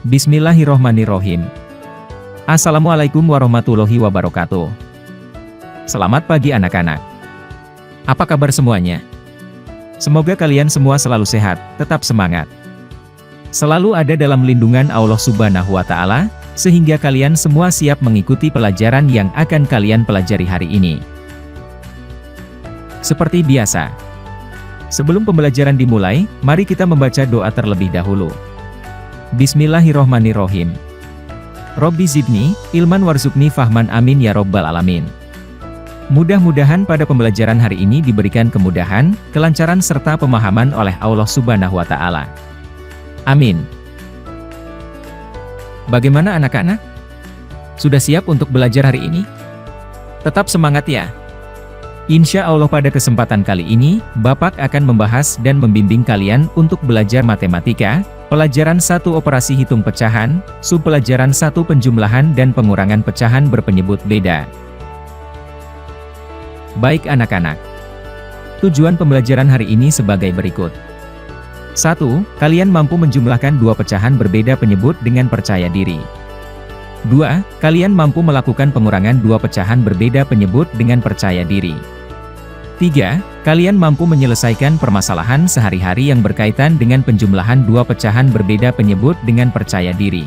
Bismillahirrohmanirrohim. Assalamualaikum warahmatullahi wabarakatuh. Selamat pagi anak-anak. Apa kabar semuanya? Semoga kalian semua selalu sehat, tetap semangat. Selalu ada dalam lindungan Allah Subhanahu wa Ta'ala, sehingga kalian semua siap mengikuti pelajaran yang akan kalian pelajari hari ini. Seperti biasa, sebelum pembelajaran dimulai, mari kita membaca doa terlebih dahulu. Bismillahirrohmanirrohim. Robbi zidni, ilman warzukni fahman amin ya robbal alamin. Mudah-mudahan pada pembelajaran hari ini diberikan kemudahan, kelancaran serta pemahaman oleh Allah Subhanahu wa Ta'ala. Amin. Bagaimana anak-anak? Sudah siap untuk belajar hari ini? Tetap semangat ya! Insya Allah pada kesempatan kali ini, Bapak akan membahas dan membimbing kalian untuk belajar matematika, pelajaran 1 operasi hitung pecahan, subpelajaran 1 penjumlahan dan pengurangan pecahan berpenyebut beda. Baik anak-anak. Tujuan pembelajaran hari ini sebagai berikut. 1. Kalian mampu menjumlahkan 2 pecahan berbeda penyebut dengan percaya diri. 2. Kalian mampu melakukan pengurangan 2 pecahan berbeda penyebut dengan percaya diri. 3. Kalian mampu menyelesaikan permasalahan sehari-hari yang berkaitan dengan penjumlahan 2 pecahan berbeda penyebut dengan percaya diri.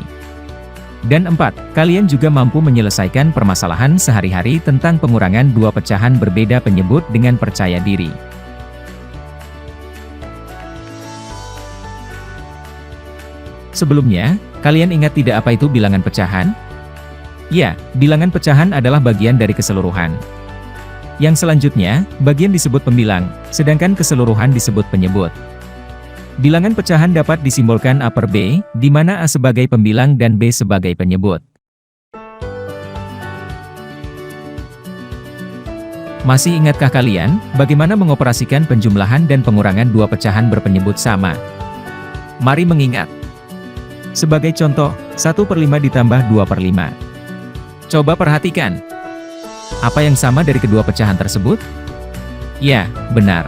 Dan 4. Kalian juga mampu menyelesaikan permasalahan sehari-hari tentang pengurangan 2 pecahan berbeda penyebut dengan percaya diri. Sebelumnya, kalian ingat tidak apa itu bilangan pecahan? Ya, bilangan pecahan adalah bagian dari keseluruhan. Yang selanjutnya, bagian disebut pembilang, sedangkan keseluruhan disebut penyebut. Bilangan pecahan dapat disimbolkan A per B, di mana A sebagai pembilang dan B sebagai penyebut. Masih ingatkah kalian, bagaimana mengoperasikan penjumlahan dan pengurangan 2 pecahan berpenyebut sama? Mari mengingat. Sebagai contoh, 1 per 5 ditambah 2 per 5. Coba perhatikan. Apa yang sama dari kedua pecahan tersebut? Ya, benar.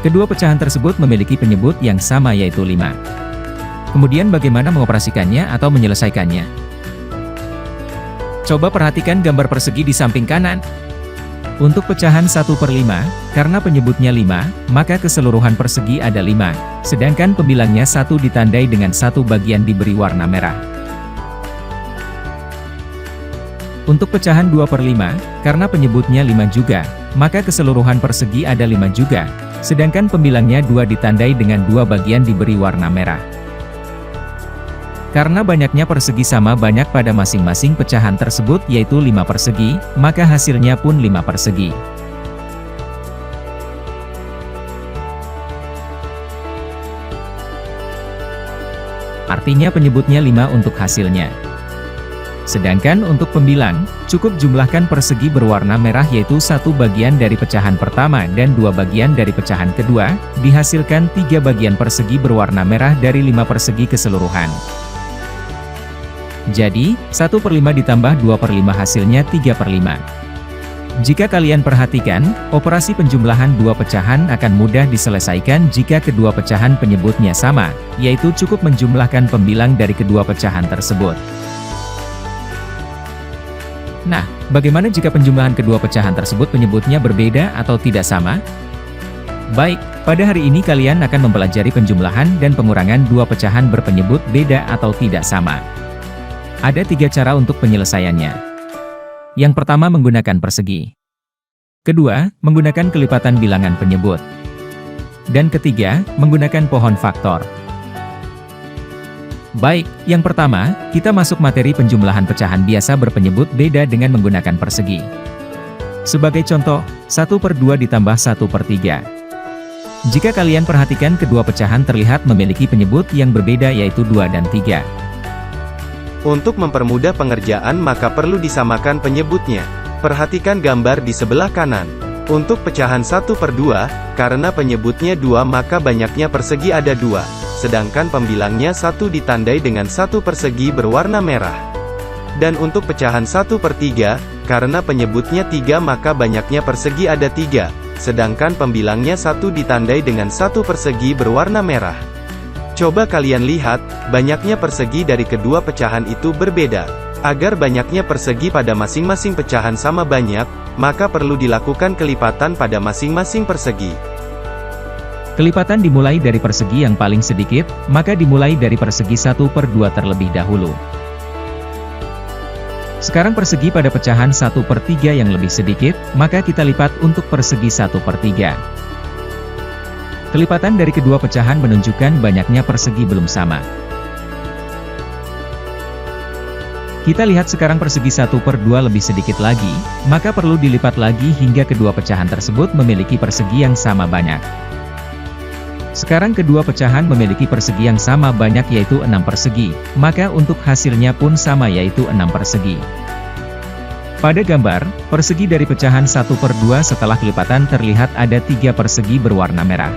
Kedua pecahan tersebut memiliki penyebut yang sama yaitu 5. Kemudian bagaimana mengoperasikannya atau menyelesaikannya? Coba perhatikan gambar persegi di samping kanan. Untuk pecahan 1 per 5, karena penyebutnya 5, maka keseluruhan persegi ada 5, sedangkan pembilangnya 1 ditandai dengan 1 bagian diberi warna merah. Untuk pecahan 2 per 5, karena penyebutnya 5 juga, maka keseluruhan persegi ada 5 juga, sedangkan pembilangnya 2 ditandai dengan 2 bagian diberi warna merah. Karena banyaknya persegi sama banyak pada masing-masing pecahan tersebut yaitu 5 persegi, maka hasilnya pun 5 persegi. Artinya penyebutnya 5 untuk hasilnya. Sedangkan untuk pembilang, cukup jumlahkan persegi berwarna merah yaitu 1 bagian dari pecahan pertama dan 2 bagian dari pecahan kedua, dihasilkan 3 bagian persegi berwarna merah dari 5 persegi keseluruhan. Jadi, 1 per 5 ditambah 2 per 5 hasilnya 3 per 5. Jika kalian perhatikan, operasi penjumlahan 2 pecahan akan mudah diselesaikan jika kedua pecahan penyebutnya sama, yaitu cukup menjumlahkan pembilang dari kedua pecahan tersebut. Nah, bagaimana jika penjumlahan kedua pecahan tersebut penyebutnya berbeda atau tidak sama? Baik, pada hari ini kalian akan mempelajari penjumlahan dan pengurangan 2 pecahan berpenyebut beda atau tidak sama. Ada 3 cara untuk penyelesaiannya. Yang pertama menggunakan persegi. Kedua, menggunakan kelipatan bilangan penyebut. Dan ketiga, menggunakan pohon faktor. Baik, yang pertama, kita masuk materi penjumlahan pecahan biasa berpenyebut beda dengan menggunakan persegi. Sebagai contoh, 1 per 2 ditambah 1 per 3. Jika kalian perhatikan kedua pecahan terlihat memiliki penyebut yang berbeda yaitu 2 dan 3. Untuk mempermudah pengerjaan maka perlu disamakan penyebutnya. Perhatikan gambar di sebelah kanan. Untuk pecahan 1 per 2, karena penyebutnya 2 maka banyaknya persegi ada 2. Sedangkan pembilangnya 1 ditandai dengan 1 persegi berwarna merah. Dan untuk pecahan 1 per 3, karena penyebutnya 3 maka banyaknya persegi ada 3, sedangkan pembilangnya 1 ditandai dengan 1 persegi berwarna merah. Coba kalian lihat, banyaknya persegi dari kedua pecahan itu berbeda. Agar banyaknya persegi pada masing-masing pecahan sama banyak, maka perlu dilakukan kelipatan pada masing-masing persegi. Kelipatan dimulai dari persegi yang paling sedikit, maka dimulai dari persegi 1/2 terlebih dahulu. Sekarang persegi pada pecahan 1/3 yang lebih sedikit, maka kita lipat untuk persegi 1/3. Kelipatan dari kedua pecahan menunjukkan banyaknya persegi belum sama. Kita lihat sekarang persegi 1/2 lebih sedikit lagi, maka perlu dilipat lagi hingga kedua pecahan tersebut memiliki persegi yang sama banyak. Sekarang kedua pecahan memiliki persegi yang sama banyak yaitu 6 persegi, maka untuk hasilnya pun sama yaitu 6 persegi. Pada gambar, persegi dari pecahan 1/2 setelah kelipatan terlihat ada 3 persegi berwarna merah.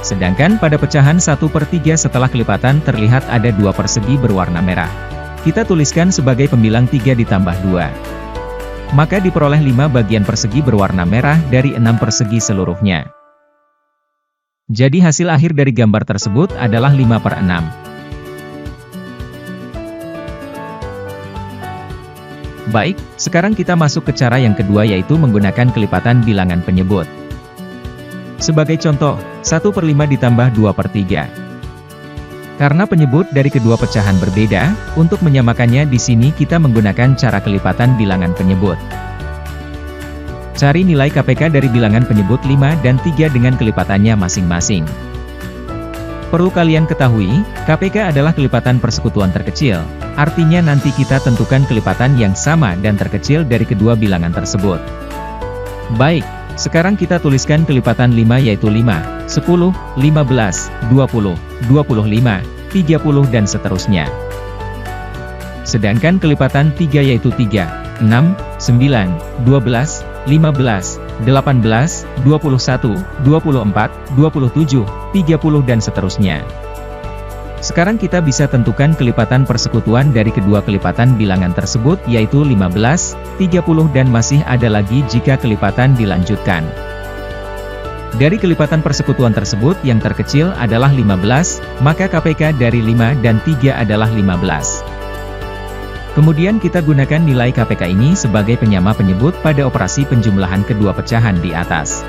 Sedangkan pada pecahan 1/3 setelah kelipatan terlihat ada 2 persegi berwarna merah. Kita tuliskan sebagai pembilang 3 ditambah 2. Maka diperoleh 5 bagian persegi berwarna merah dari 6 persegi seluruhnya. Jadi hasil akhir dari gambar tersebut adalah 5/6. Baik, sekarang kita masuk ke cara yang kedua yaitu menggunakan kelipatan bilangan penyebut. Sebagai contoh, 1/5 ditambah 2/3. Karena penyebut dari kedua pecahan berbeda, untuk menyamakannya di sini kita menggunakan cara kelipatan bilangan penyebut. Cari nilai KPK dari bilangan penyebut 5 dan 3 dengan kelipatannya masing-masing. Perlu kalian ketahui, KPK adalah kelipatan persekutuan terkecil, artinya nanti kita tentukan kelipatan yang sama dan terkecil dari kedua bilangan tersebut. Baik, sekarang kita tuliskan kelipatan 5 yaitu 5, 10, 15, 20, 25, 30 dan seterusnya. Sedangkan kelipatan 3 yaitu 3, 6, 9, 12, 15, 18, 21, 24, 27, 30 dan seterusnya. Sekarang kita bisa tentukan kelipatan persekutuan dari kedua kelipatan bilangan tersebut yaitu 15, 30 dan masih ada lagi jika kelipatan dilanjutkan. Dari kelipatan persekutuan tersebut yang terkecil adalah 15, maka KPK dari 5 dan 3 adalah 15. Kemudian kita gunakan nilai KPK ini sebagai penyama penyebut pada operasi penjumlahan kedua pecahan di atas.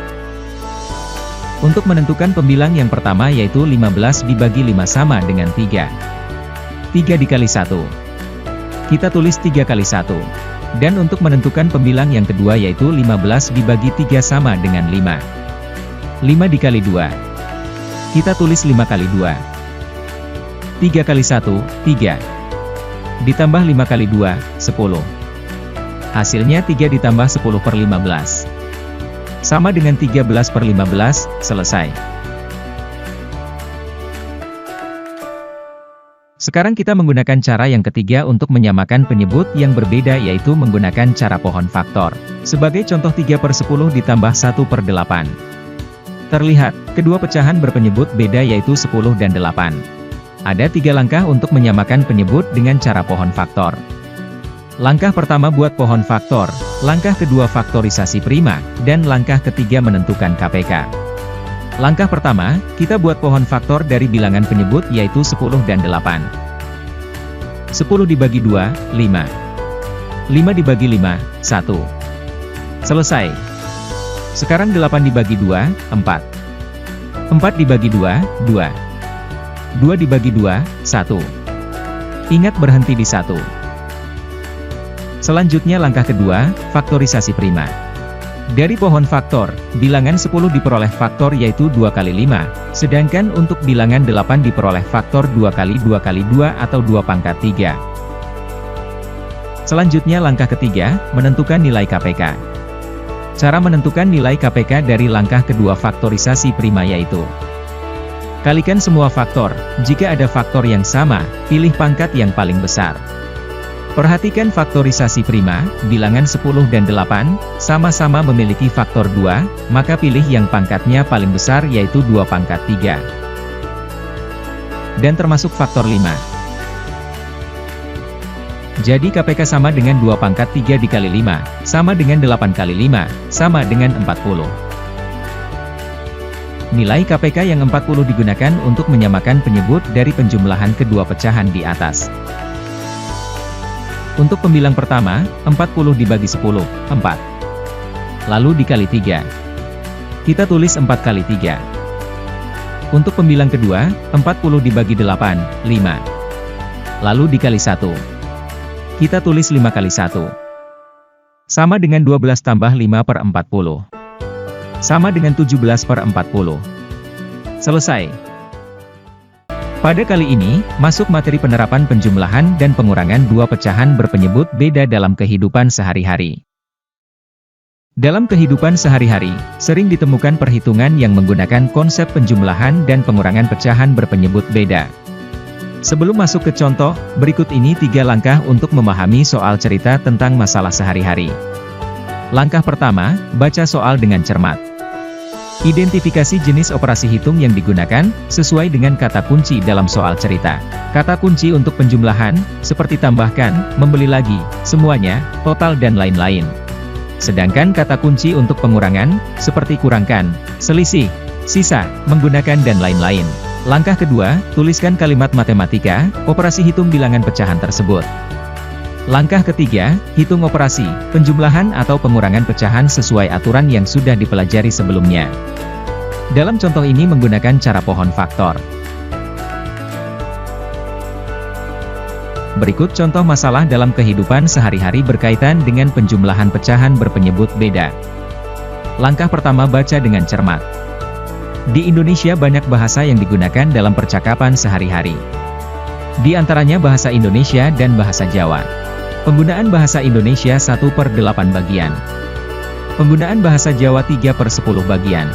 Untuk menentukan pembilang yang pertama yaitu 15 dibagi 5 sama dengan 3. 3 dikali 1. Kita tulis 3 kali 1. Dan untuk menentukan pembilang yang kedua yaitu 15 dibagi 3 sama dengan 5. 5 dikali 2. Kita tulis 5 kali 2. 3 kali 1, 3. Ditambah 5 kali 2, 10. Hasilnya 3 ditambah 10/15. Sama dengan 13/15, selesai. Sekarang kita menggunakan cara yang ketiga untuk menyamakan penyebut yang berbeda yaitu menggunakan cara pohon faktor. Sebagai contoh 3/10 ditambah 1/8. Terlihat, kedua pecahan berpenyebut beda yaitu 10 dan 8. Ada 3 langkah untuk menyamakan penyebut dengan cara pohon faktor. Langkah pertama buat pohon faktor, langkah kedua faktorisasi prima, dan langkah ketiga menentukan KPK. Langkah pertama, kita buat pohon faktor dari bilangan penyebut yaitu 10 dan 8. 10 dibagi 2, 5. 5 dibagi 5, 1. Selesai. Sekarang 8 dibagi 2, 4. 4 dibagi 2, 2. 2 dibagi 2, 1. Ingat berhenti di 1. Selanjutnya langkah kedua, faktorisasi prima. Dari pohon faktor, bilangan 10 diperoleh faktor yaitu 2 kali 5, sedangkan untuk bilangan 8 diperoleh faktor 2 kali 2 kali 2 atau 2 pangkat 3. Selanjutnya langkah ketiga, menentukan nilai KPK. Cara menentukan nilai KPK dari langkah kedua faktorisasi prima yaitu kalikan semua faktor, jika ada faktor yang sama, pilih pangkat yang paling besar. Perhatikan faktorisasi prima, bilangan 10 dan 8, sama-sama memiliki faktor 2, maka pilih yang pangkatnya paling besar yaitu 2 pangkat 3. Dan termasuk faktor 5. Jadi KPK sama dengan 2 pangkat 3 dikali 5, sama dengan 8 kali 5, sama dengan 40. Nilai KPK yang 40 digunakan untuk menyamakan penyebut dari penjumlahan kedua pecahan di atas. Untuk pembilang pertama, 40 dibagi 10, 4. Lalu dikali 3. Kita tulis 4 kali 3. Untuk pembilang kedua, 40 dibagi 8, 5. Lalu dikali 1. Kita tulis 5 kali 1. Sama dengan 12 tambah 5 per 40. Sama dengan 17 per 40. Selesai. Pada kali ini, masuk materi penerapan penjumlahan dan pengurangan dua pecahan berpenyebut beda dalam kehidupan sehari-hari. Dalam kehidupan sehari-hari, sering ditemukan perhitungan yang menggunakan konsep penjumlahan dan pengurangan pecahan berpenyebut beda. Sebelum masuk ke contoh, berikut ini 3 langkah untuk memahami soal cerita tentang masalah sehari-hari. Langkah pertama, baca soal dengan cermat. Identifikasi jenis operasi hitung yang digunakan, sesuai dengan kata kunci dalam soal cerita. Kata kunci untuk penjumlahan, seperti tambahkan, membeli lagi, semuanya, total dan lain-lain. Sedangkan kata kunci untuk pengurangan, seperti kurangkan, selisih, sisa, menggunakan dan lain-lain. Langkah kedua, tuliskan kalimat matematika, operasi hitung bilangan pecahan tersebut. Langkah ketiga, hitung operasi, penjumlahan atau pengurangan pecahan sesuai aturan yang sudah dipelajari sebelumnya. Dalam contoh ini menggunakan cara pohon faktor. Berikut contoh masalah dalam kehidupan sehari-hari berkaitan dengan penjumlahan pecahan berpenyebut beda. Langkah pertama, baca dengan cermat. Di Indonesia banyak bahasa yang digunakan dalam percakapan sehari-hari. Di antaranya bahasa Indonesia dan bahasa Jawa. Penggunaan bahasa Indonesia 1/8 bagian. Penggunaan bahasa Jawa 3/10 bagian.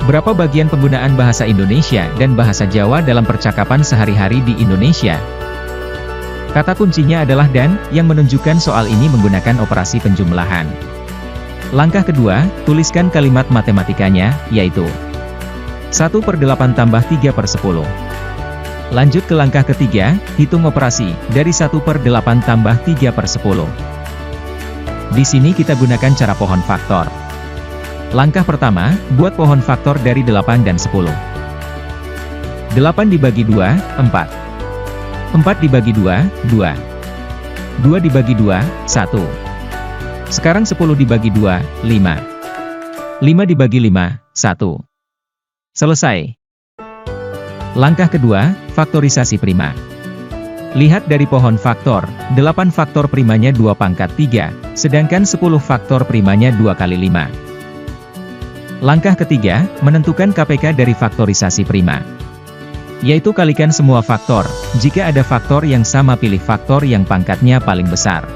Berapa bagian penggunaan bahasa Indonesia dan bahasa Jawa dalam percakapan sehari-hari di Indonesia? Kata kuncinya adalah dan, yang menunjukkan soal ini menggunakan operasi penjumlahan. Langkah kedua, tuliskan kalimat matematikanya, yaitu 1/8 tambah 3/10. Lanjut ke langkah ketiga, hitung operasi, dari 1/8 tambah 3/10. Di sini kita gunakan cara pohon faktor. Langkah pertama, buat pohon faktor dari 8 dan 10. 8 dibagi 2, 4. 4 dibagi 2, 2. 2 dibagi 2, 1. Sekarang 10 dibagi 2, 5. 5 dibagi 5, 1. Selesai. Langkah kedua, faktorisasi prima. Lihat dari pohon faktor, 8 faktor primanya 2 pangkat 3, sedangkan 10 faktor primanya 2 kali 5. Langkah ketiga, menentukan KPK dari faktorisasi prima. Yaitu kalikan semua faktor, jika ada faktor yang sama pilih faktor yang pangkatnya paling besar.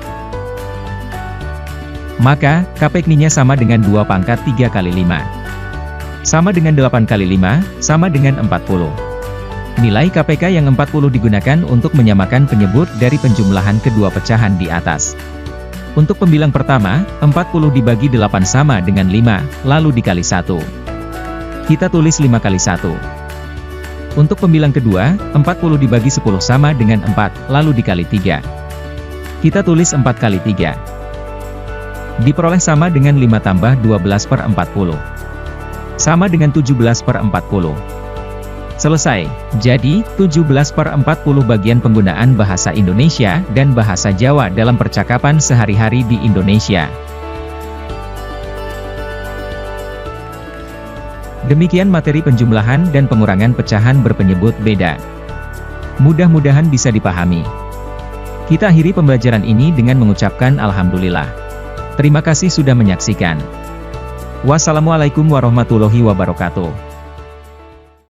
Maka, KPK-nya sama dengan 2 pangkat 3 kali 5. Sama dengan 8 kali 5, sama dengan 40. Nilai KPK yang 40 digunakan untuk menyamakan penyebut dari penjumlahan kedua pecahan di atas. Untuk pembilang pertama, 40 dibagi 8 sama dengan 5, lalu dikali 1. Kita tulis 5 kali 1. Untuk pembilang kedua, 40 dibagi 10 sama dengan 4, lalu dikali 3. Kita tulis 4 kali 3. Diperoleh sama dengan 5 tambah 12/40. Sama dengan 17/40. Selesai. Jadi, 17/40 bagian penggunaan bahasa Indonesia dan bahasa Jawa dalam percakapan sehari-hari di Indonesia. Demikian materi penjumlahan dan pengurangan pecahan berpenyebut beda. Mudah-mudahan bisa dipahami. Kita akhiri pembelajaran ini dengan mengucapkan Alhamdulillah. Terima kasih sudah menyaksikan. Wassalamualaikum warahmatullahi wabarakatuh.